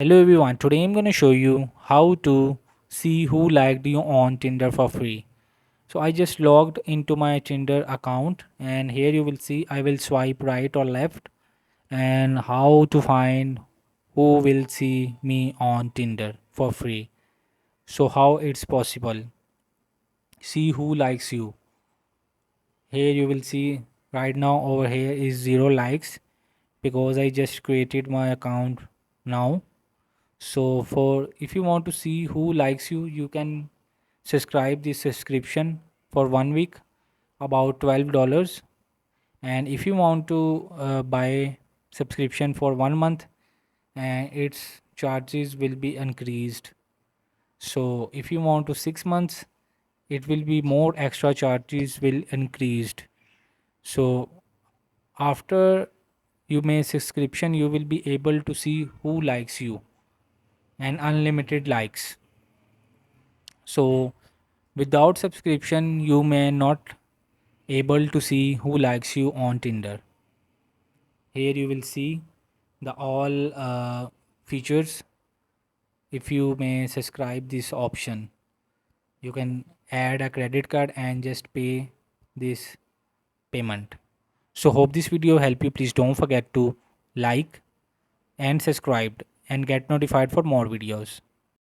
Hello everyone, today I'm going to show you how to see who liked you on Tinder for free. So I just logged into my Tinder account and here you will see I will swipe right or left and how to find who will see me on Tinder for free. So how it's possible. See who likes you. Here you will see right now over here is 0 likes because I just created my account now. So for if you want to see who likes you, you can subscribe this subscription for 1 week, about $12. And if you want to buy subscription for 1 month, its charges will be increased. So if you want to 6 months, it will be more extra charges will increased. So after you make subscription, you will be able to see who likes you and unlimited likes. So without subscription, you may not able to see who likes you on Tinder. Here you will see the all features. If you may subscribe this option, you can add a credit card and just pay this payment. So hope this video help you. Please don't forget to like and subscribe and get notified for more videos.